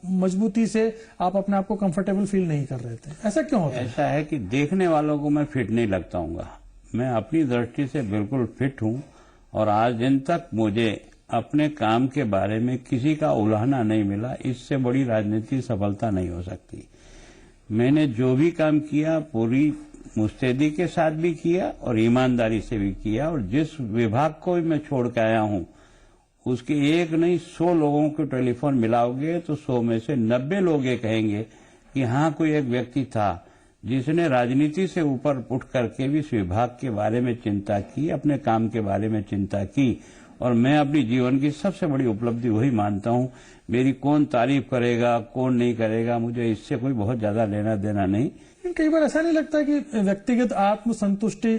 मजबूती से आप अपने आप को कंफर्टेबल फील नहीं कर रहे थे, ऐसा क्यों होता है? ऐसा है कि देखने वालों को मैं फिट नहीं लगता हूँ। मैं अपनी दृष्टि से बिल्कुल फिट हूँ और आज दिन तक मुझे अपने काम के बारे में किसी का उलाहना नहीं मिला। इससे बड़ी राजनीतिक सफलता नहीं हो सकती। मैंने जो भी काम किया पूरी मुस्तैदी के साथ भी किया और ईमानदारी से भी किया, और जिस विभाग को भी मैं छोड़ के आया हूं उसके एक नहीं 100 लोगों को टेलीफोन मिलाओगे तो 100 में से 90 लोग ये कहेंगे कि हाँ, कोई एक व्यक्ति था जिसने राजनीति से ऊपर उठ करके भी इस विभाग के बारे में चिंता की, अपने काम के बारे में चिंता की। और मैं अपनी जीवन की सबसे बड़ी उपलब्धि वही मानता हूं। मेरी कौन तारीफ करेगा कौन नहीं करेगा, मुझे इससे कोई बहुत ज्यादा लेना देना नहीं। कई बार ऐसा नहीं लगता कि व्यक्तिगत आत्मसंतुष्टि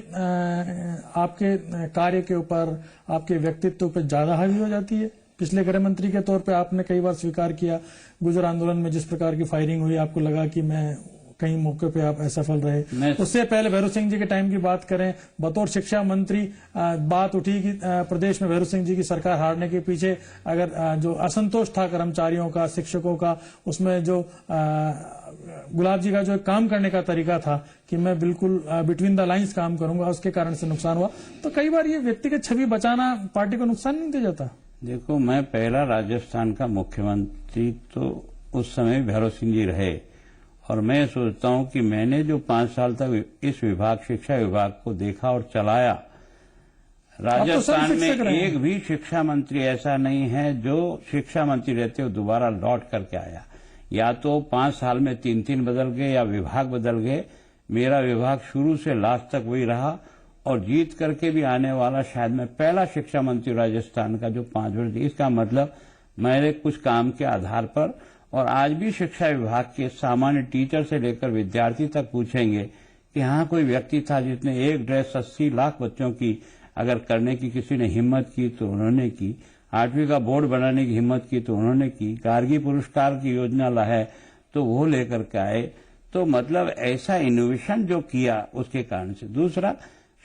आपके कार्य के ऊपर, आपके व्यक्तित्व पर ज्यादा हावी हो जाती है? पिछले गृह मंत्री के तौर पे आपने कई बार स्वीकार किया, गुजर आंदोलन में जिस प्रकार की फायरिंग हुई आपको लगा कि मैं कहीं मौके पे आप असफल रहे। उससे पहले भैरू सिंह जी के टाइम की बात करें, बतौर शिक्षा मंत्री बात उठी कि प्रदेश में भैरू सिंह जी की सरकार हारने के पीछे अगर जो असंतोष था कर्मचारियों का, शिक्षकों का, उसमें जो गुलाब जी का जो काम करने का तरीका था कि मैं बिल्कुल बिटवीन द लाइंस काम करूंगा, उसके कारण से नुकसान हुआ। तो कई बार ये व्यक्तिगत छवि बचाना पार्टी को नुकसान नहीं दे जाता? देखो, मैं पहला राजस्थान का मुख्यमंत्री तो उस समय भैरू सिंह जी रहे, और मैं सोचता हूं कि मैंने जो 5 साल तक इस विभाग, शिक्षा विभाग को देखा और चलाया, राजस्थान में एक भी शिक्षा मंत्री ऐसा नहीं है जो शिक्षा मंत्री रहते हुए दोबारा लौट करके आया। या तो 5 साल में 3-3 बदल गए या विभाग बदल गए। मेरा विभाग शुरू से लास्ट तक वही रहा, और जीत करके भी आने वाला शायद मैं पहला शिक्षा मंत्री राजस्थान का जो 5 वर्ष। इसका मतलब मेरे कुछ काम के आधार पर, और आज भी शिक्षा विभाग के सामान्य टीचर से लेकर विद्यार्थी तक पूछेंगे कि हाँ, कोई व्यक्ति था जिसने एक ड्रेस 80 लाख बच्चों की अगर करने की किसी ने हिम्मत की तो उन्होंने की। 8वीं का बोर्ड बनाने की हिम्मत की तो उन्होंने की। गार्गी पुरस्कार की योजना ला है तो वो लेकर के आए। तो मतलब ऐसा इनोवेशन जो किया उसके कारण से। दूसरा,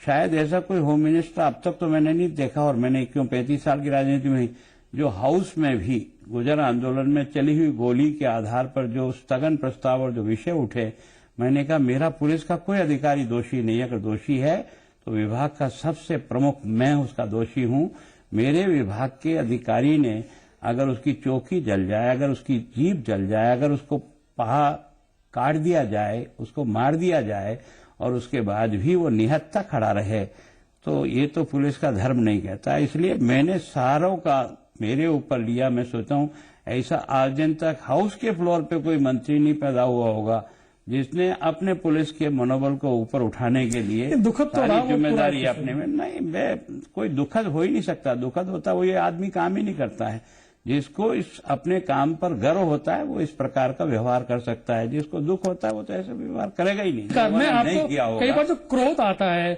शायद ऐसा कोई होम मिनिस्टर अब तक तो मैंने नहीं देखा, और मैंने क्यों 35 साल की राजनीति में जो हाउस में भी गुजर आंदोलन में चली हुई गोली के आधार पर जो स्थगन प्रस्ताव और जो विषय उठे, मैंने कहा मेरा पुलिस का कोई अधिकारी दोषी नहीं है। अगर दोषी है तो विभाग का सबसे प्रमुख मैं उसका दोषी हूं। मेरे विभाग के अधिकारी ने अगर उसकी चौकी जल जाए, अगर उसकी जीप जल जाए, अगर उसको पहा काट दिया जाए, उसको मार दिया जाए, और उसके बाद भी वो निहत्था खड़ा रहे, तो ये तो पुलिस का धर्म नहीं कहता। इसलिए मैंने सारों का मेरे ऊपर लिया। मैं सोचता हूं ऐसा आज दिन तक हाउस के फ्लोर पे कोई मंत्री नहीं पैदा हुआ होगा जिसने अपने पुलिस के मनोबल को ऊपर उठाने के लिए दुखद तो सारी जिम्मेदारी अपने में। नहीं, कोई दुखद हो ही नहीं सकता। दुखद होता वो ये आदमी काम ही नहीं करता है। जिसको इस अपने काम पर गर्व होता है वो इस प्रकार का व्यवहार कर सकता है। जिसको दुख होता है वो तो ऐसा व्यवहार करेगा ही नहीं। मैं आपको कई बार जो क्रोध आता है,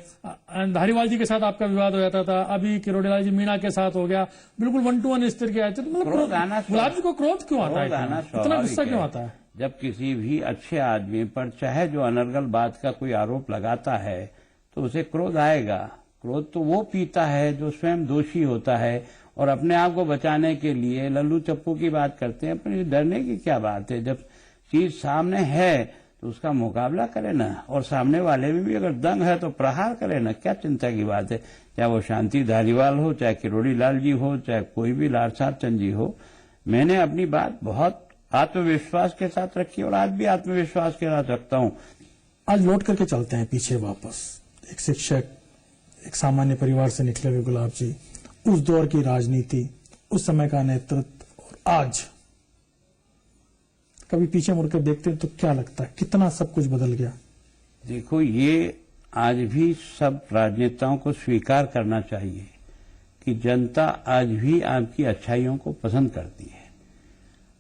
धारीवाल जी के साथ आपका विवाद हो जाता था, अभी किरोड़ीलाल जी मीणा के साथ हो गया, बिल्कुल 1-to-1 स्तर के आए थे। तो मतलब गुलाब जी को क्रोध क्यों आता है, इतना गुस्सा क्यों आता है? जब किसी भी अच्छे आदमी पर चाहे जो अनर्गल बात का कोई आरोप लगाता है तो उसे क्रोध आएगा। क्रोध तो वो पीता है जो स्वयं दोषी होता है, और अपने आप को बचाने के लिए लल्लू चप्पू की बात करते हैं। अपने डरने की क्या बात है? जब चीज सामने है तो उसका मुकाबला करे ना, और सामने वाले में भी अगर दंग है तो प्रहार करे ना। क्या चिंता की बात है? चाहे वो शांति धारीवाल हो, चाहे किरोड़ीलाल जी हो, चाहे कोई भी लाल साहब चंद जी हो। मैंने अपनी बात बहुत आत्मविश्वास के साथ रखी और आज भी आत्मविश्वास के साथ रखता हूं। आज लौट करके चलते हैं पीछे वापस। एक शिक्षक, एक सामान्य परिवार से निकले हुए गुलाब जी, उस दौर की राजनीति, उस समय का नेतृत्व, और आज कभी पीछे मुड़कर देखते हैं तो क्या लगता है कितना सब कुछ बदल गया? देखो, ये आज भी सब राजनेताओं को स्वीकार करना चाहिए कि जनता आज भी आपकी अच्छाइयों को पसंद करती है।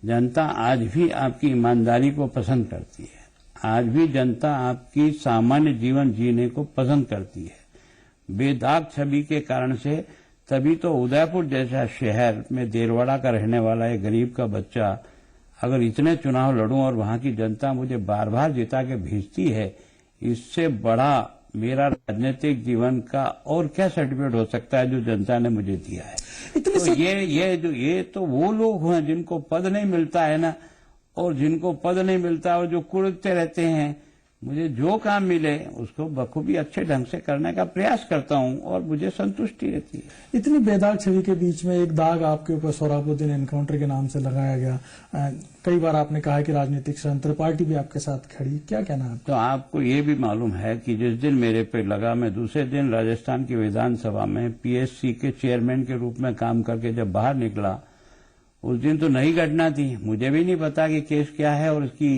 जनता आज भी आपकी ईमानदारी को पसंद करती है। आज भी जनता आपकी सामान्य जीवन जीने को पसंद करती है। बेदाग छवि के कारण से तभी तो उदयपुर जैसा शहर में देरवाड़ा का रहने वाला एक गरीब का बच्चा अगर इतने चुनाव लड़ूं और वहां की जनता मुझे बार बार जिता के भेजती है, इससे बड़ा मेरा राजनीतिक जीवन का और क्या सर्टिफिकेट हो सकता है जो जनता ने मुझे दिया है। तो ये तो वो लोग हैं जिनको पद नहीं मिलता है ना, और जिनको पद नहीं मिलता और जो कुड़ते रहते हैं, मुझे जो काम मिले उसको बखूबी अच्छे ढंग से करने का प्रयास करता हूं और मुझे संतुष्टि रहती है। इतनी बेदाग छवि के बीच में एक दाग आपके ऊपर सोहराबुद्दीन एनकाउंटर के नाम से लगाया गया। कई बार आपने कहा कि राजनीतिक षड्यंत्र, पार्टी भी आपके साथ खड़ी, क्या कहना है? तो आपको ये भी मालूम है कि जिस दिन मेरे पे लगा, मैं दूसरे दिन राजस्थान की विधानसभा में पीएससी के चेयरमैन के रूप में काम करके जब बाहर निकला, उस दिन तो नई घटना थी, मुझे भी नहीं पता कि केस क्या है और उसकी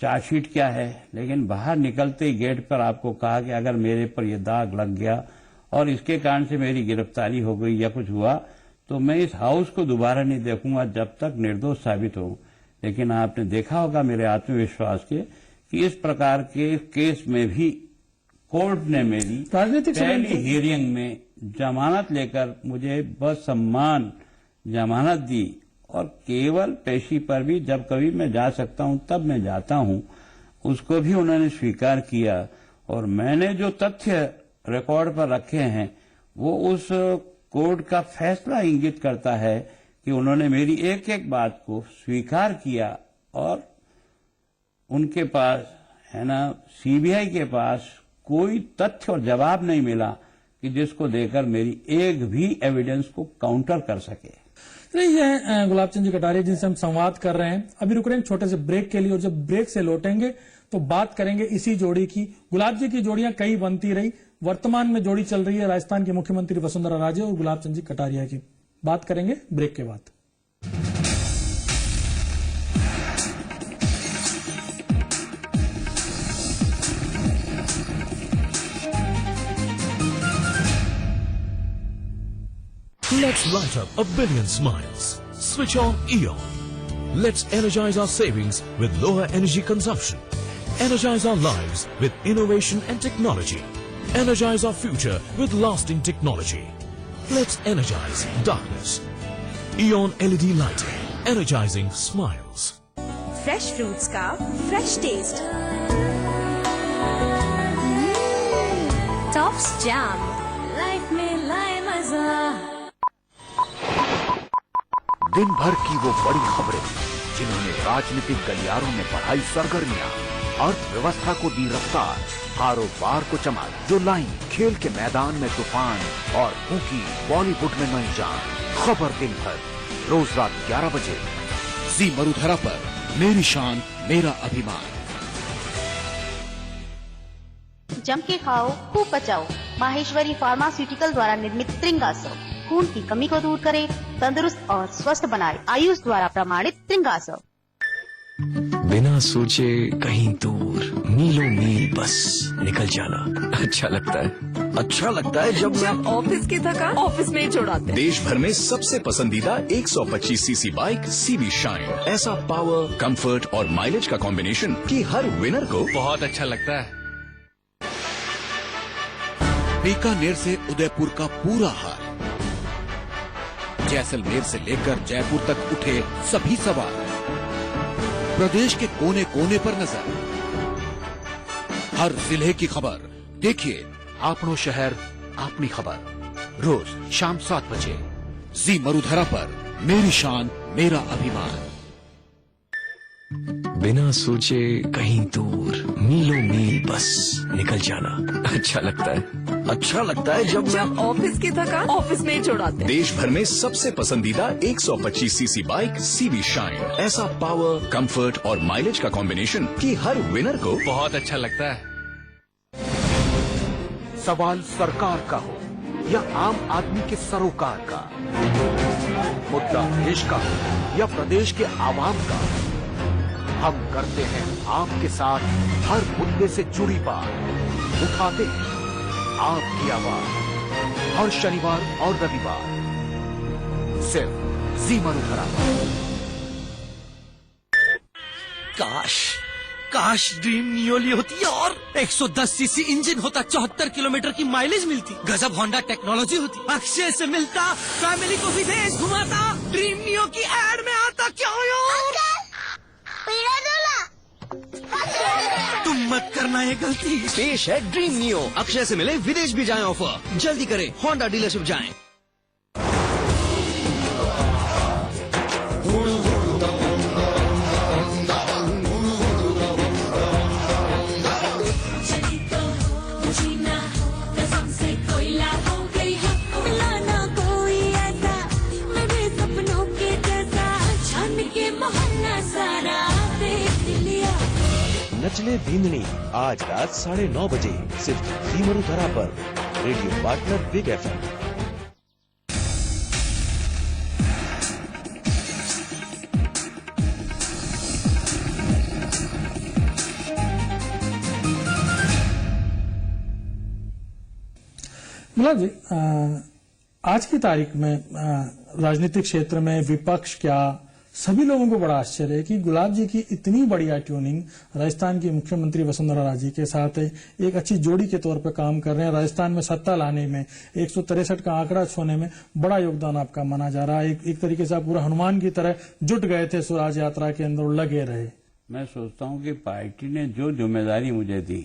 चार्जशीट क्या है। लेकिन बाहर निकलते ही गेट पर आपको कहा कि अगर मेरे पर यह दाग लग गया और इसके कारण से मेरी गिरफ्तारी हो गई या कुछ हुआ तो मैं इस हाउस को दोबारा नहीं देखूंगा जब तक निर्दोष साबित हो। लेकिन आपने देखा होगा मेरे आत्मविश्वास के कि इस प्रकार के केस में भी कोर्ट ने मेरी पहली हियरिंग में जमानत लेकर मुझे बस सम्मान जमानत दी और केवल पेशी पर भी जब कभी मैं जा सकता हूं तब मैं जाता हूं, उसको भी उन्होंने स्वीकार किया। और मैंने जो तथ्य रिकॉर्ड पर रखे हैं वो उस कोर्ट का फैसला इंगित करता है कि उन्होंने मेरी एक एक बात को स्वीकार किया और उनके पास है ना, सीबीआई के पास कोई तथ्य और जवाब नहीं मिला कि जिसको देकर मेरी एक भी एविडेंस को काउंटर कर सके। ये है गुलाब चंद जी कटारिया जिनसे हम संवाद कर रहे हैं। अभी रुक रहे हैं छोटे से ब्रेक के लिए और जब ब्रेक से लौटेंगे तो बात करेंगे इसी जोड़ी की। गुलाब जी की जोड़ियां कई बनती रही, वर्तमान में जोड़ी चल रही है राजस्थान की मुख्यमंत्री वसुंधरा राजे और गुलाब चंद जी कटारिया की। बात करेंगे ब्रेक के बाद। Let's light up a billion smiles. Switch on Eon. Let's energize our savings with lower energy consumption. Energize our lives with innovation and technology. Energize our future with lasting technology. Let's energize darkness. Eon LED lighting. Energizing smiles. Fresh fruits का fresh taste. Tops Jam. Life में लाए मजा. दिन भर की वो बड़ी खबरें जिन्होंने राजनीतिक गलियारों में बढ़ाई सरगर्मियां, अर्थव्यवस्था को दी रफ्तार, कारोबार को चमक, जो लाई खेल के मैदान में तूफान और फूकी बॉलीवुड में नई जान। खबर दिन भर रोज रात 11 बजे जी मरुधरा पर। मेरी शान मेरा अभिमान। जम के खाओ, खूब बचाओ। माहेश्वरी फार्मास्यूटिकल द्वारा निर्मित त्रिंगासव खून की कमी को दूर करे, तंदुरुस्त और स्वस्थ बनाए। आयुष द्वारा प्रमाणित त्रिंगासव। बिना सोचे कहीं दूर, मीलों मील बस निकल जाना अच्छा लगता है। अच्छा लगता है जब ऑफिस की थकान ऑफिस में ही छुड़ाते। देश भर में सबसे पसंदीदा 125 सीसी बाइक सीबी शाइन। ऐसा पावर, कंफर्ट और माइलेज का कॉम्बिनेशन कि हर विनर को बहुत अच्छा लगता है। बीकानेर से उदयपुर का पूरा हाल, जैसलमेर से लेकर जयपुर तक उठे सभी सवाल, प्रदेश के कोने कोने पर नजर, हर जिले की खबर। देखिए आपनो शहर अपनी खबर, रोज शाम 7 बजे जी मरुधरा पर। मेरी शान मेरा अभिमान। बिना सोचे कहीं दूर, मीलों मील बस निकल जाना अच्छा लगता है। अच्छा लगता है जब ऑफिस की थकान ऑफिस में ही छुड़ाते। देश भर में सबसे पसंदीदा 125 सीसी बाइक सीबी शाइन। ऐसा पावर, कंफर्ट और माइलेज का कॉम्बिनेशन कि हर विनर को बहुत अच्छा लगता है। सवाल सरकार का हो या आम आदमी के सरोकार का, मुद्दा देश का हो या प्रदेश के आवाम का, हम करते हैं आपके साथ हर मुद्दे से जुड़ी बात। उठाते हैं आपकी आवाज हर शनिवार और रविवार सिर्फ जी मरुधरा पर। काश ड्रीम नियो ली होती और 110 सीसी इंजन होता, 74 किलोमीटर की माइलेज मिलती, गजब होंडा टेक्नोलॉजी होती, अक्षय से मिलता, फैमिली को भी देश घुमाता, ड्रीम नियो की एड में आता। क्यों तुम मत करना ये गलती। पेश है ड्रीम नियो, अक्षय से मिले विदेश भी जाएं ऑफर। जल्दी करें, होंडा डीलरशिप जाएं। मचले भिंदनी आज रात 9:30 बजे सिर्फ जी मरुधरा पर रेडियो पार्टनर बिग FM। गुलाब जी, आज की तारीख में राजनीतिक क्षेत्र में विपक्ष क्या सभी लोगों को बड़ा आश्चर्य है कि गुलाब जी की इतनी बढ़िया ट्यूनिंग राजस्थान की मुख्यमंत्री वसुंधरा राजे के साथ एक अच्छी जोड़ी के तौर पर काम कर रहे हैं। राजस्थान में सत्ता लाने में 163 का आंकड़ा छूने में बड़ा योगदान आपका माना जा रहा है। एक तरीके से आप पूरा हनुमान की तरह जुट गए थे, स्वराज यात्रा के अंदर लगे रहे। मैं सोचता हूं कि पार्टी ने जो जिम्मेदारी मुझे दी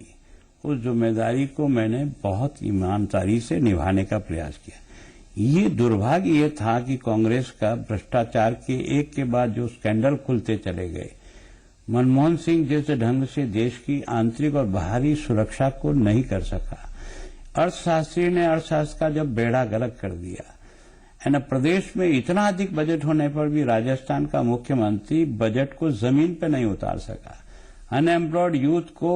उस जिम्मेदारी को मैंने बहुत ईमानदारी से निभाने का प्रयास किया। ये दुर्भाग्य ये था कि कांग्रेस का भ्रष्टाचार के एक के बाद जो स्कैंडल खुलते चले गए, मनमोहन सिंह जैसे ढंग से देश की आंतरिक और बाहरी सुरक्षा को नहीं कर सका, अर्थशास्त्री ने अर्थशास्त्र का जब बेड़ा गर्क कर दिया, एंड प्रदेश में इतना अधिक बजट होने पर भी राजस्थान का मुख्यमंत्री बजट को जमीन पर नहीं उतार सका, अनएम्प्लॉयड यूथ को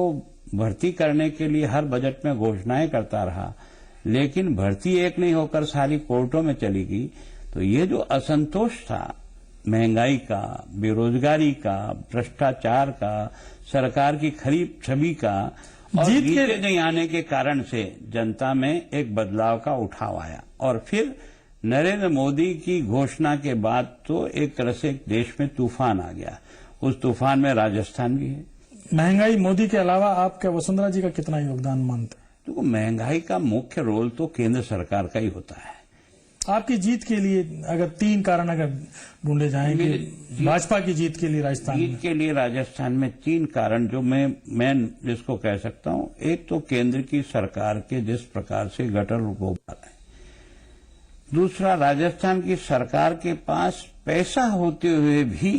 भर्ती करने के लिए हर बजट में घोषणाएं करता रहा, लेकिन भर्ती एक नहीं होकर सारी कोर्टों में चली गई। तो ये जो असंतोष था महंगाई का, बेरोजगारी का, भ्रष्टाचार का, सरकार की खरीब छवि का और जीते नहीं आने के कारण से जनता में एक बदलाव का उठाव आया। और फिर नरेंद्र मोदी की घोषणा के बाद तो एक तरह से देश में तूफान आ गया। उस तूफान में राजस्थान भी है। महंगाई मोदी के अलावा आपके वसुंधरा जी का कितना योगदान मानते हैं? तो महंगाई का मुख्य रोल तो केंद्र सरकार का ही होता है। आपकी जीत के लिए अगर 3 कारण अगर ढूंढे जाएं कि भाजपा की जीत के लिए राजस्थान में, जीत के लिए राजस्थान में 3 कारण जो मैं जिसको कह सकता हूं, एक तो केंद्र की सरकार के जिस प्रकार से गटर गोपाल है, दूसरा राजस्थान की सरकार के पास पैसा होते हुए भी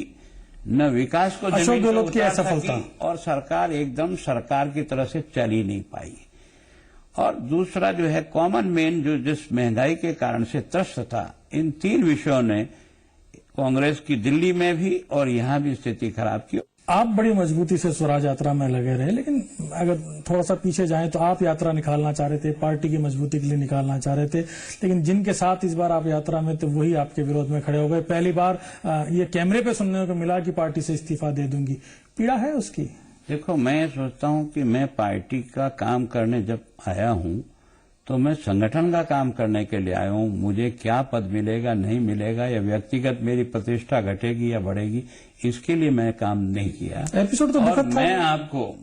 न विकास को अशोक गहलोत की असफलता, और सरकार एकदम सरकार की तरह से चल ही नहीं पाई, और दूसरा जो है कॉमन मैन जो जिस महंगाई के कारण से त्रस्त था। इन 3 विषयों ने कांग्रेस की दिल्ली में भी और यहां भी स्थिति खराब की। आप बड़ी मजबूती से स्वराज यात्रा में लगे रहे, लेकिन अगर थोड़ा सा पीछे जाएं तो आप यात्रा निकालना चाह रहे थे, पार्टी की मजबूती के लिए निकालना चाह रहे थे, लेकिन जिनके साथ इस बार आप यात्रा में तो वही आपके विरोध में खड़े हो गए। पहली बार ये कैमरे पे सुनने को मिला कि पार्टी से इस्तीफा दे दूंगी। पीड़ा है उसकी? देखो, मैं सोचता हूं कि मैं पार्टी का काम करने जब आया हूं तो मैं संगठन का काम करने के लिए आया हूं। मुझे क्या पद मिलेगा नहीं मिलेगा या व्यक्तिगत मेरी प्रतिष्ठा घटेगी या बढ़ेगी, इसके लिए मैं काम नहीं किया। एपिसोड तो और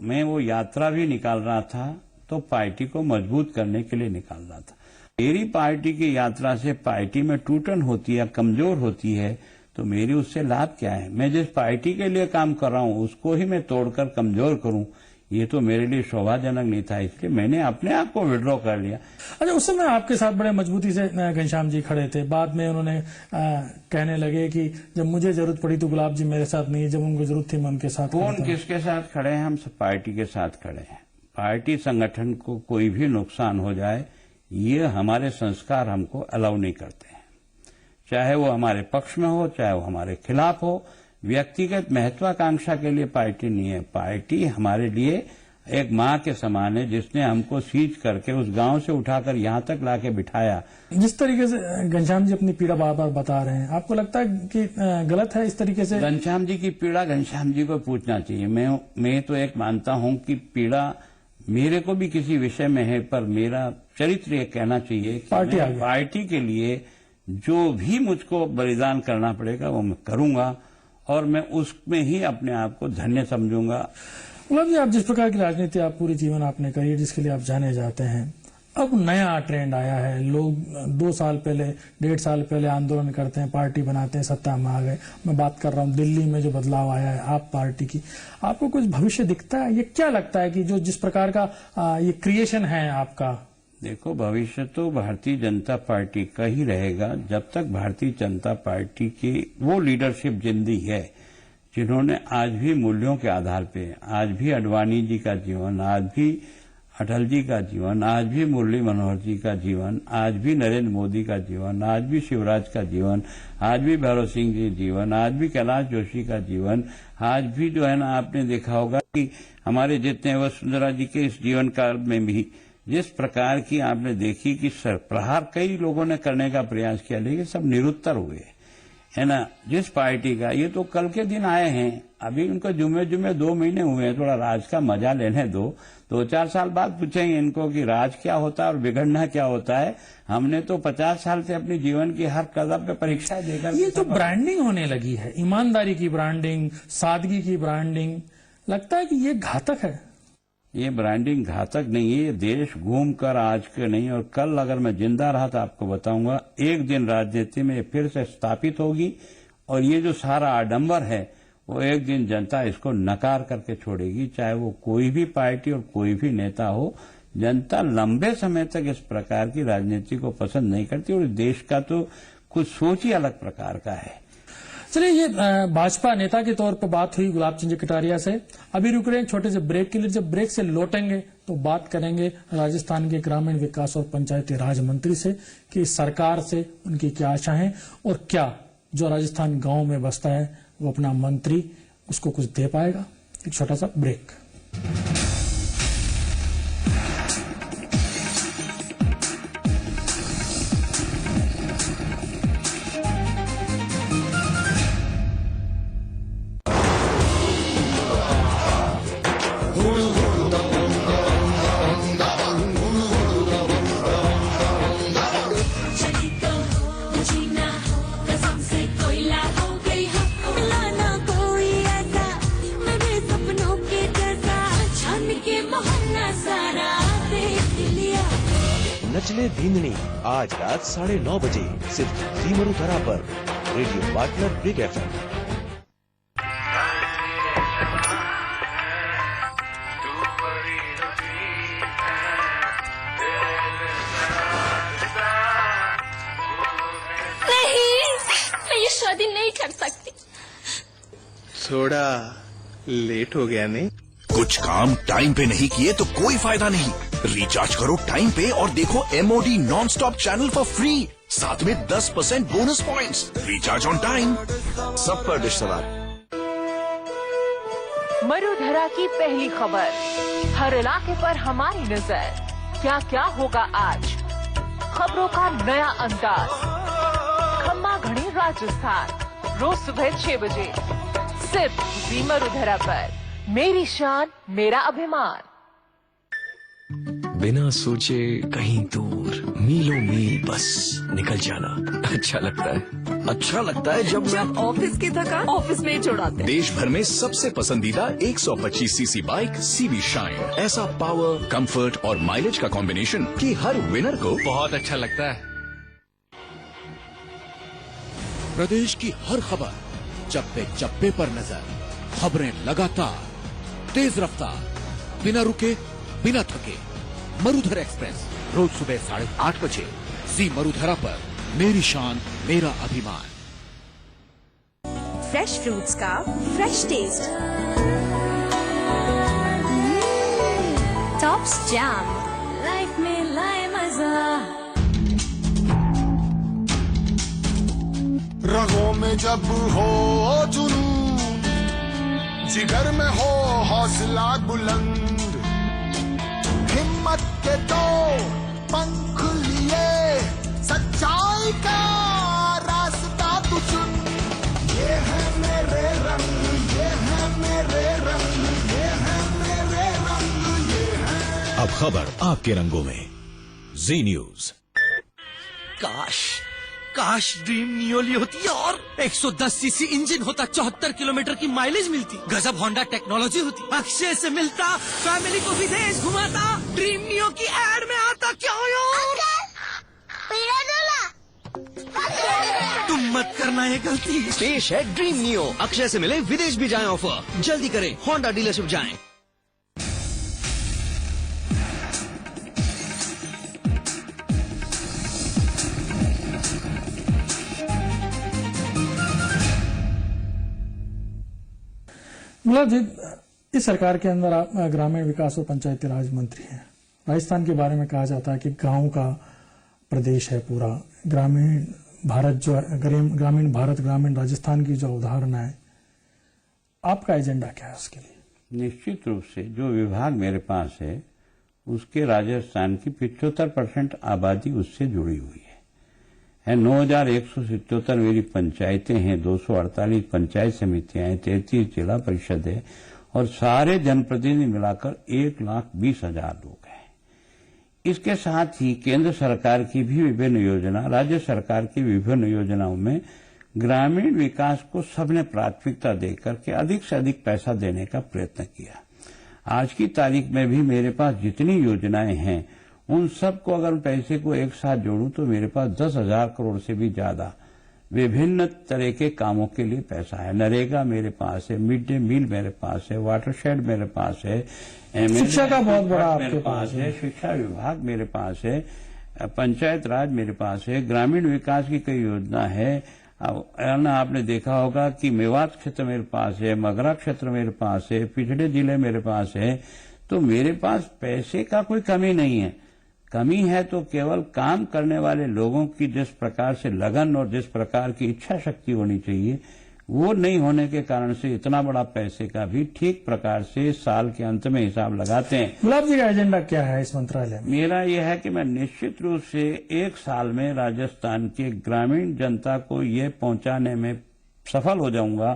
मैं वो यात्रा भी निकाल रहा था तो पार्टी को मजबूत करने के लिए निकाल रहा था। मेरी पार्टी की यात्रा से पार्टी में टूटन होती है, कमजोर होती है, तो मेरी उससे लाभ क्या है? मैं जिस पार्टी के लिए काम कर रहा हूं उसको ही मैं तोड़कर कमजोर करूं, ये तो मेरे लिए शोभाजनक नहीं था, इसलिए मैंने अपने आप को विड्रॉ कर लिया। अच्छा, उस समय आपके साथ बड़े मजबूती से घनश्याम जी खड़े थे। बाद में उन्होंने कहने लगे कि जब मुझे जरूरत पड़ी तो गुलाब जी मेरे साथ नहीं, जब उनको जरूरत थी मैं उनके साथ। कौन किसके साथ खड़े हैं? हम सब पार्टी के साथ खड़े हैं। पार्टी संगठन को कोई भी नुकसान हो जाए, ये हमारे संस्कार हमको अलाउ नहीं करते हैं, चाहे वो हमारे पक्ष में हो चाहे वो हमारे खिलाफ हो। व्यक्तिगत महत्वाकांक्षा के लिए पार्टी नहीं है। पार्टी हमारे लिए एक माँ के समान है, जिसने हमको सींच करके उस गांव से उठाकर यहाँ तक लाके बिठाया। जिस तरीके से घनश्याम जी अपनी पीड़ा बार बार बता रहे हैं, आपको लगता है कि गलत है इस तरीके से? घनश्याम जी की पीड़ा घनश्याम जी को पूछना चाहिए। मैं तो एक मानता हूं कि पीड़ा मेरे को भी किसी विषय में है, पर मेरा चरित्र ये कहना चाहिए कि पार्टी के लिए जो भी मुझको बलिदान करना पड़ेगा वो मैं करूंगा, और मैं उसमें ही अपने आप को धन्य समझूंगा। गुलाब जी, आप जिस प्रकार की राजनीति आप पूरे जीवन आपने करी है, जिसके लिए आप जाने जाते हैं, अब नया ट्रेंड आया है। लोग 2 साल पहले 1.5 साल पहले आंदोलन करते हैं, पार्टी बनाते हैं, सत्ता में आ गए। मैं बात कर रहा हूं दिल्ली में जो बदलाव आया है आप पार्टी की, आपको कुछ भविष्य दिखता है? ये क्या लगता है कि जो जिस प्रकार का ये क्रिएशन है आपका? देखो, भविष्य तो भारतीय जनता पार्टी का ही रहेगा जब तक भारतीय जनता पार्टी की वो लीडरशिप जिंदी है जिन्होंने आज भी मूल्यों के आधार पे, आज भी अडवाणी जी का जीवन, आज भी अटल जी का जीवन, आज भी मुरली मनोहर जी का जीवन, आज भी नरेंद्र मोदी का जीवन, आज भी शिवराज का जीवन, आज भी भैरव सिंह जी जीवन, आज भी कैलाश जोशी का जीवन, आज भी जो है ना आपने देखा होगा कि हमारे जितने वसुंधरा जी के इस जीवन काल में भी जिस प्रकार की आपने देखी कि प्रहार कई लोगों ने करने का प्रयास किया, लेकिन सब निरुत्तर हुए, है ना। जिस पार्टी का ये तो कल के दिन आए हैं, अभी उनको जुम्मे 2 महीने हुए हैं, थोड़ा राज का मजा लेने दो, 2-4 साल बाद पूछेंगे इनको कि राज क्या होता है और बिगड़ना क्या होता है। हमने तो 50 साल से अपने जीवन की हर कदम पे परीक्षा देकर ये तो ब्रांडिंग होने लगी है, ईमानदारी की ब्रांडिंग, सादगी की ब्रांडिंग, लगता है कि ये घातक है। ये ब्रांडिंग घातक नहीं है, ये देश घूम कर आज के नहीं और कल अगर मैं जिंदा रहा तो आपको बताऊंगा एक दिन राजनीति में फिर से स्थापित होगी और ये जो सारा आडंबर है वो एक दिन जनता इसको नकार करके छोड़ेगी, चाहे वो कोई भी पार्टी और कोई भी नेता हो। जनता लंबे समय तक इस प्रकार की राजनीति को पसंद नहीं करती और देश का तो कुछ सोच ही अलग प्रकार का है। चलिए, ये भाजपा नेता के तौर पर बात हुई गुलाब चंद कटारिया से। अभी रुक रहे हैं छोटे से ब्रेक के लिए, जब ब्रेक से लौटेंगे तो बात करेंगे राजस्थान के ग्रामीण विकास और पंचायती राज मंत्री से कि सरकार से उनकी क्या आशा है और क्या जो राजस्थान गांव में बसता है वो अपना मंत्री उसको कुछ दे पाएगा। एक छोटा सा ब्रेक। नचले धिंदनी आज रात 9:30 बजे सिर्फ जी मरुधरा पर। Radio partner big FM। नहीं, मैं ये शादी नहीं कर सकती। थोड़ा लेट हो गया नहीं? कुछ काम टाइम पे नहीं किए तो कोई फायदा नहीं। रिचार्ज करो टाइम पे और देखो MOD non stop channel for free, साथ में 10% bonus points. Recharge on time, सब पर डिश सवार। मरुधरा की पहली खबर, हर इलाके पर हमारी नजर। क्या क्या होगा आज, खबरों का नया अंदाज। खम्मा घड़ी राजस्थान, रोज सुबह 6 बजे सिर्फ जी मरुधरा पर। मेरी शान मेरा अभिमान। बिना सोचे कहीं दूर, मीलों मील बस निकल जाना अच्छा लगता है। अच्छा लगता है जब ऑफिस की थकान ऑफिस में ही छुड़ाते। देश भर में सबसे पसंदीदा 125 सीसी बाइक CV शाइन, ऐसा पावर, कंफर्ट और माइलेज का कॉम्बिनेशन कि हर विनर को बहुत अच्छा लगता है। प्रदेश की हर खबर, चप्पे चप्पे पर नजर, खबरें लगातार, तेज रफ्तार, बिना रुके बिना थके। मरुधरा एक्सप्रेस रोज सुबह 8:30 बजे जी मरुधरा पर। मेरी शान मेरा अभिमान। फ्रेश फ्रूट्स का fresh taste, Tops jam, life में लाए मजा। रगों में जब हो जुनून, जिगर में हो हौसला बुलंद, हिम्मत के दो पंख लिए, सच्चाई का रास्ता तू चुन। ये है मेरे रंग, ये है मेरे रंग, ये है मेरे रंग, ये है। अब खबर आपके रंगों में, जी न्यूज। काश ड्रीम नियोली होती और 110 सीसी इंजन होता, 74 किलोमीटर की माइलेज मिलती, गजब होंडा टेक्नोलॉजी होती, अक्षय से मिलता, फैमिली को विदेश घुमाता, ड्रीम नियो की एड में आता। क्या यार, तुम मत करना ये गलती। पेश है ड्रीम नियो, अक्षय से मिले विदेश भी जाएं ऑफर। जल्दी करें, होंडा डीलरशिप जाएं। गुलाब जी, इस सरकार के अंदर आप ग्रामीण विकास और पंचायती राज मंत्री हैं, राजस्थान के बारे में कहा जाता है कि गांव का प्रदेश है पूरा, ग्रामीण भारत जो ग्रामीण भारत ग्रामीण राजस्थान की जो अवधारणा है, आपका एजेंडा क्या है उसके लिए? निश्चित रूप से जो विभाग मेरे पास है उसके राजस्थान की 75% आबादी उससे जुड़ी हुई है 9,177 मेरी पंचायतें हैं, 248 पंचायत समितियां हैं, 33 जिला परिषद है और सारे जनप्रतिनिधि मिलाकर 1,20,000 लोग हैं। इसके साथ ही केंद्र सरकार की भी विभिन्न योजना, राज्य सरकार की विभिन्न योजनाओं में ग्रामीण विकास को सबने प्राथमिकता देकर के अधिक से अधिक पैसा देने का प्रयत्न किया। आज की तारीख में भी मेरे पास जितनी योजनाएं हैं उन सबको अगर पैसे को एक साथ जोड़ूं तो मेरे पास 10,000 करोड़ से भी ज्यादा विभिन्न तरह के कामों के लिए पैसा है। नरेगा मेरे पास है, मिड डे मील मेरे पास है, वाटरशेड मेरे पास है, शिक्षा का बहुत बड़ा आपके पास है, शिक्षा विभाग मेरे पास है, पंचायत राज मेरे पास है, ग्रामीण विकास की कई योजना है। आपने देखा होगा कि मेवात क्षेत्र मेरे पास है, मगरा क्षेत्र मेरे पास है, पिछड़े जिले मेरे पास है। तो मेरे पास पैसे का कोई कमी नहीं है। कमी है तो केवल काम करने वाले लोगों की जिस प्रकार से लगन और जिस प्रकार की इच्छा शक्ति होनी चाहिए वो नहीं होने के कारण से इतना बड़ा पैसे का भी ठीक प्रकार से साल के अंत में हिसाब लगाते हैं। गुलाब जी का एजेंडा क्या है इस मंत्रालय में? मेरा यह है कि मैं निश्चित रूप से एक साल में राजस्थान के ग्रामीण जनता को ये पहुंचाने में सफल हो जाऊंगा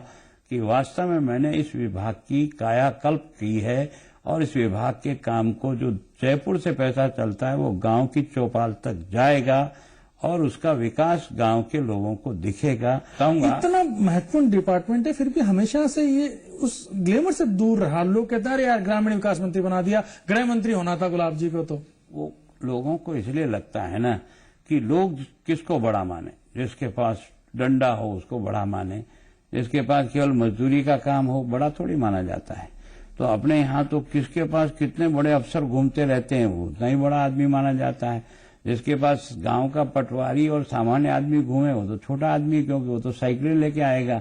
कि वास्तव में मैंने इस विभाग की कायाकल्प की है और इस विभाग के काम को जो जयपुर से पैसा चलता है वो गांव की चौपाल तक जाएगा और उसका विकास गांव के लोगों को दिखेगा। इतना महत्वपूर्ण डिपार्टमेंट है फिर भी हमेशा से ये उस ग्लैमर से दूर रहा। लोग कहते हैं अरे यार ग्रामीण विकास मंत्री बना दिया, गृह मंत्री होना था गुलाब जी को। तो वो लोगों को इसलिए लगता है ना कि लोग किसको बड़ा माने, जिसके पास डंडा हो उसको बड़ा माने, जिसके पास केवल मजदूरी का काम हो बड़ा थोड़ी माना जाता है। तो अपने यहाँ तो किसके पास कितने बड़े अफसर घूमते रहते हैं वो उतना ही बड़ा आदमी माना जाता है। जिसके पास गांव का पटवारी और सामान्य आदमी घूमे वो तो छोटा आदमी, क्योंकि वो तो साइकिल लेके आएगा।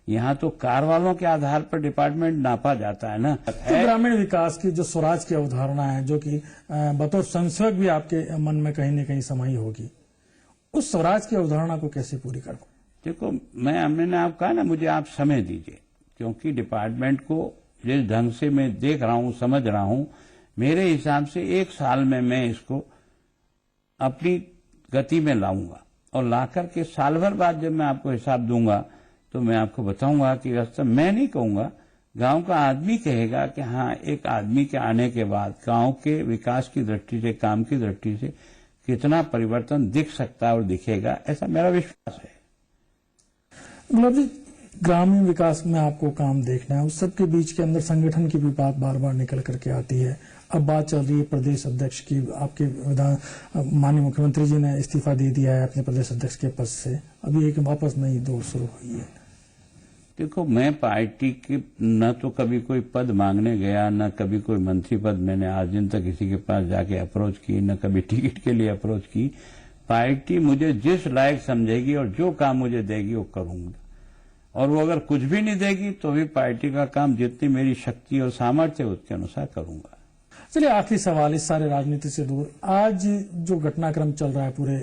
यहाँ तो कार वालों के आधार पर डिपार्टमेंट नापा जाता है ना। तो ग्रामीण विकास की जो स्वराज की अवधारणा है जो कि बतौर संसेवक भी आपके मन में कहीं न कहीं समाई होगी, उस स्वराज की अवधारणा को कैसे पूरी कर? देखो मैंने आप कहा ना मुझे आप समय दीजिए, क्योंकि डिपार्टमेंट को जिस ढंग से मैं देख रहा हूं समझ रहा हूं, मेरे हिसाब से एक साल में मैं इसको अपनी गति में लाऊंगा और लाकर के साल भर बाद जब मैं आपको हिसाब दूंगा तो मैं आपको बताऊंगा कि वास्तव मैं नहीं कहूंगा, गांव का आदमी कहेगा कि हाँ एक आदमी के आने के बाद गांव के विकास की दृष्टि से, काम की दृष्टि से कितना परिवर्तन दिख सकता है और दिखेगा, ऐसा मेरा विश्वास है। गुलाब जी, ग्रामीण विकास में आपको काम देखना है, उस सबके बीच के अंदर संगठन की भी बात बार बार निकल करके आती है। अब बात चल रही है प्रदेश अध्यक्ष की। आपके माननीय मुख्यमंत्री जी ने इस्तीफा दे दिया है अपने प्रदेश अध्यक्ष के पद से, अभी एक वापस नई दौर शुरू हुई है। देखो मैं पार्टी के न तो कभी कोई पद मांगने गया, न कभी कोई मंत्री पद मैंने आज दिन तक किसी के पास जाके अप्रोच की, न कभी टिकट के लिए अप्रोच की। पार्टी मुझे जिस लायक समझेगी और जो काम मुझे देगी वो करूंगा, और वो अगर कुछ भी नहीं देगी तो भी पार्टी का काम जितनी मेरी शक्ति और सामर्थ्य है उसके अनुसार करूंगा। चलिए आखिरी सवाल इस सारे राजनीति से दूर, आज जो घटनाक्रम चल रहा है पूरे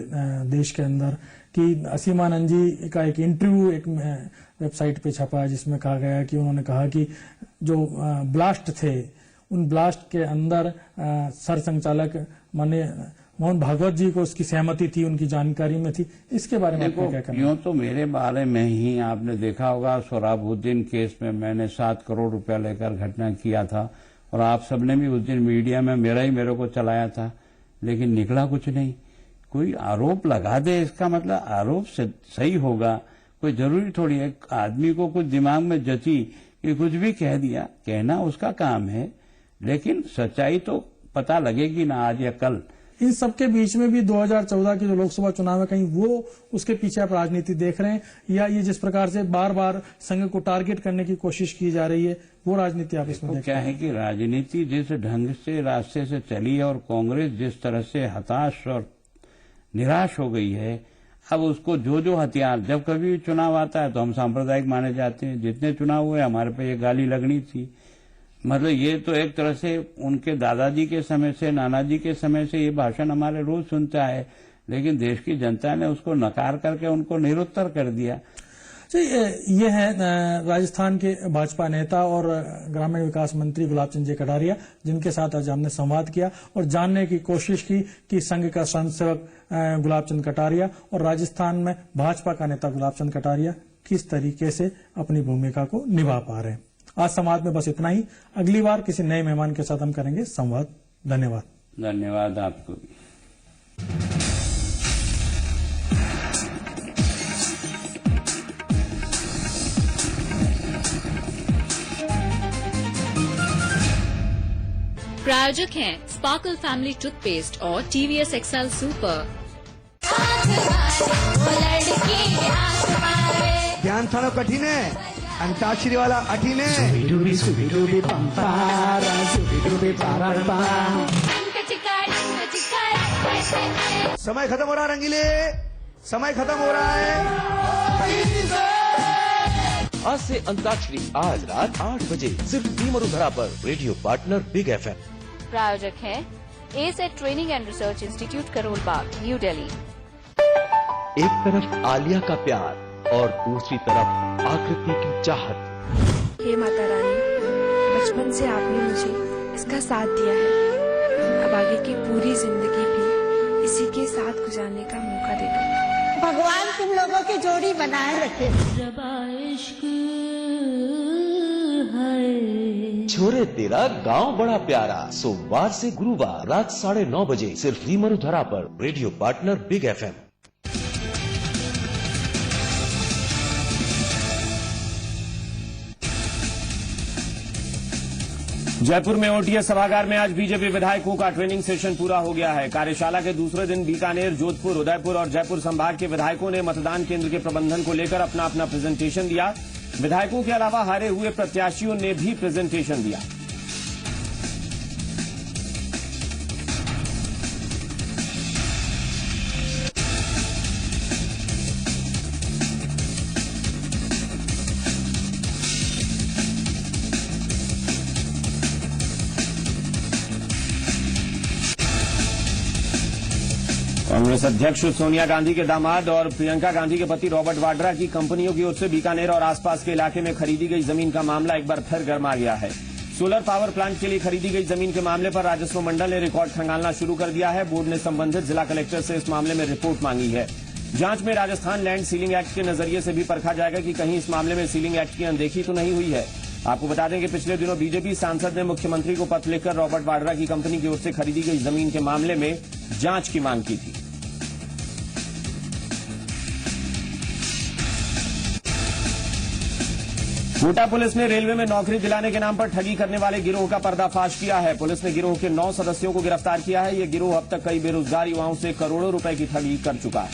देश के अंदर कि असीमानंद जी का एक इंटरव्यू एक वेबसाइट पे छपा है जिसमें कहा गया है कि उन्होंने कहा कि जो ब्लास्ट थे उन ब्लास्ट के अंदर सर संचालक माने मोहन भागवत जी को उसकी सहमति थी, उनकी जानकारी में थी। इसके बारे में आपको क्या कहना है? यूं तो मेरे बारे में ही आपने देखा होगा सोहराबुद्दीन केस में मैंने 7 करोड़ रुपया लेकर घटना किया था और आप सबने भी उस दिन मीडिया में मेरे को चलाया था, लेकिन निकला कुछ नहीं। कोई आरोप लगा दे इसका मतलब आरोप सही होगा, कोई जरूरी थोड़ी है। आदमी को कुछ दिमाग में जची कि कुछ भी कह दिया, कहना उसका काम है, लेकिन सच्चाई तो पता लगेगी ना आज या कल। इन सबके बीच में भी 2014 के जो लोकसभा चुनाव है, कहीं वो उसके पीछे आप राजनीति देख रहे हैं या ये जिस प्रकार से बार बार संघ को टारगेट करने की कोशिश की जा रही है वो राजनीति आप इसमें देख? क्या है कि राजनीति जिस ढंग से रास्ते से चली है और कांग्रेस जिस तरह से हताश और निराश हो गई है, अब उसको जो हथियार, जब कभी चुनाव आता है तो हम सांप्रदायिक माने जाते हैं। जितने चुनाव हुए हमारे पे ये गाली लगनी थी, मतलब ये तो एक तरह से उनके दादाजी के समय से, नानाजी के समय से ये भाषण हमारे रोज सुनता है, लेकिन देश की जनता ने उसको नकार करके उनको निरुत्तर कर दिया। ये है राजस्थान के भाजपा नेता और ग्रामीण विकास मंत्री गुलाब चंद जी कटारिया, जिनके साथ आज हमने संवाद किया और जानने की कोशिश की कि संघ का संत सेवक गुलाब चंद कटारिया और राजस्थान में भाजपा का नेता गुलाब चंद कटारिया किस तरीके से अपनी भूमिका को निभा पा रहे हैं। आज संवाद में बस इतना ही। अगली बार किसी नए मेहमान के साथ हम करेंगे संवाद। धन्यवाद। धन्यवाद आपको भी। प्रायोजक हैं स्पार्कल फैमिली टूथपेस्ट और टीवीएस एक्सएल सुपर। ध्यान थानो कठिन है, अंताक्षरी वाला अठिन है। समय खत्म हो रहा है रंगीले, समय खत्म हो रहा है। आज से अंताक्षरी आज रात 8 बजे सिर्फ भीमरुधरा पर रेडियो पार्टनर बिग FM। प्रायोजक हैं asset training and research institute Karol Bagh, new Delhi. एक तरफ आलिया का प्यार और दूसरी तरफ आकृति की चाहत। हे माता रानी, बचपन से आपने मुझे इसका साथ दिया है, अब आगे की पूरी जिंदगी भी इसी के साथ गुजारने का मौका दे दो। भगवान तुम लोगों की जोड़ी बनाए रखे। छोरे तेरा गांव बड़ा प्यारा, सोमवार से गुरुवार रात 9:30 बजे सिर्फ भीमरुधरा पर radio partner big FM। Jaipur में ओटीएस सभागार में आज बीजेपी विधायकों का ट्रेनिंग सेशन पूरा हो गया है। कार्यशाला के दूसरे दिन बीकानेर, जोधपुर, उदयपुर और जयपुर संभाग के विधायकों ने मतदान केंद्र के प्रबंधन को लेकर अपना अपना प्रेजेंटेशन दिया। विधायकों के अलावा हारे हुए प्रत्याशियों ने भी प्रेजेंटेशन दिया। कांग्रेस अध्यक्ष सोनिया गांधी के दामाद और प्रियंका गांधी के पति रॉबर्ट वाड्रा की कंपनियों की ओर से बीकानेर और आसपास के इलाके में खरीदी गई जमीन का मामला एक बार फिर गर्मा गया है। सोलर पावर प्लांट के लिए खरीदी गई जमीन के मामले पर राजस्व मंडल ने रिकॉर्ड खंगालना शुरू कर दिया है। बोर्ड ने संबंधित जिला कलेक्टर से इस मामले में रिपोर्ट मांगी है। जांच में राजस्थान लैंड सीलिंग एक्ट के नजरिए से भी परखा जाएगा कि कहीं इस मामले में सीलिंग एक्ट की अनदेखी तो नहीं हुई है। आपको बता दें कि पिछले दिनों बीजेपी सांसद ने मुख्यमंत्री को पत्र लिखकर रॉबर्ट वाड्रा की कंपनी की ओर से खरीदी गई जमीन के मामले में जांच की मांग की थी। कोटा पुलिस ने रेलवे में नौकरी दिलाने के नाम पर ठगी करने वाले गिरोह का पर्दाफाश किया है। पुलिस ने गिरोह के 9 सदस्यों को गिरफ्तार किया है। यह गिरोह अब तक कई बेरोजगार युवाओं से करोड़ों रुपए की ठगी कर चुका है।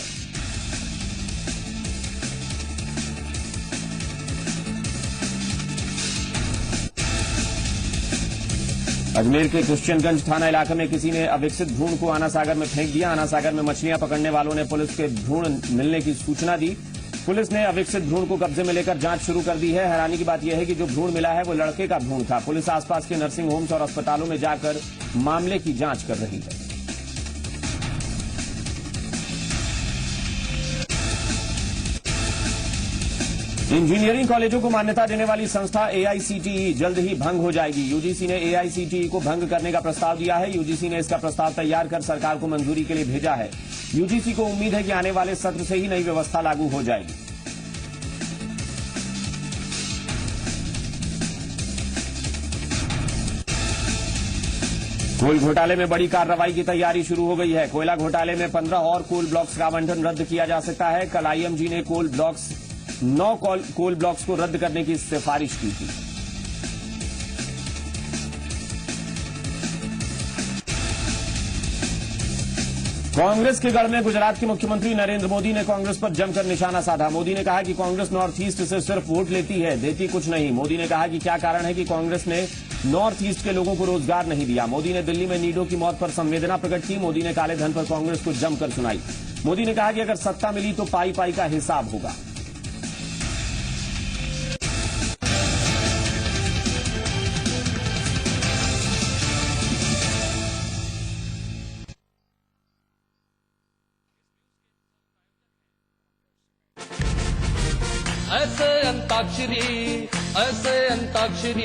अजमेर के क्रिश्चियनगंज थाना इलाके में किसी ने अविकसित भ्रूण को आना सागर में फेंक दिया। आना सागर में मछलियां पकड़ने वालों ने पुलिस के भ्रूण मिलने की सूचना दी। पुलिस ने अविकसित भ्रूण को कब्जे में लेकर जांच शुरू कर दी है। हैरानी की बात यह है कि जो भ्रूण मिला है वो लड़के का भ्रूण था। पुलिस आसपास के नर्सिंग होम्स और अस्पतालों में जाकर मामले की जांच कर रही है। इंजीनियरिंग कॉलेजों को मान्यता देने वाली संस्था एआईसीटीई जल्द ही भंग हो जाएगी। यूजीसी ने एआईसीटीई को भंग करने का प्रस्ताव दिया है। यूजीसी ने इसका प्रस्ताव तैयार कर सरकार को मंजूरी के लिए भेजा है। यूजीसी को उम्मीद है कि आने वाले सत्र से ही नई व्यवस्था लागू हो जाएगी। कोल घोटाले में बड़ी कार्रवाई की तैयारी शुरू हो गई है। कोयला घोटाले में 15 और कोल ब्लॉक्स का आवंटन रद्द किया जा सकता है। कल आईएमजी ने 9 कोल ब्लॉक्स को रद्द करने की सिफारिश की थी। कांग्रेस के गढ़ में गुजरात के मुख्यमंत्री नरेंद्र मोदी ने कांग्रेस पर जमकर निशाना साधा। मोदी ने कहा कि कांग्रेस नॉर्थ ईस्ट से सिर्फ वोट लेती है, देती कुछ नहीं। मोदी ने कहा कि क्या कारण है कि कांग्रेस ने नॉर्थ ईस्ट के लोगों को रोजगार नहीं दिया। मोदी ने दिल्ली में नीडो की मौत पर संवेदना प्रकट की। मोदी ने काले धन पर कांग्रेस को जमकर सुनाई। मोदी ने कहा कि अगर सत्ता मिली तो पाई पाई का हिसाब होगा। ऐसे अंताक्षरी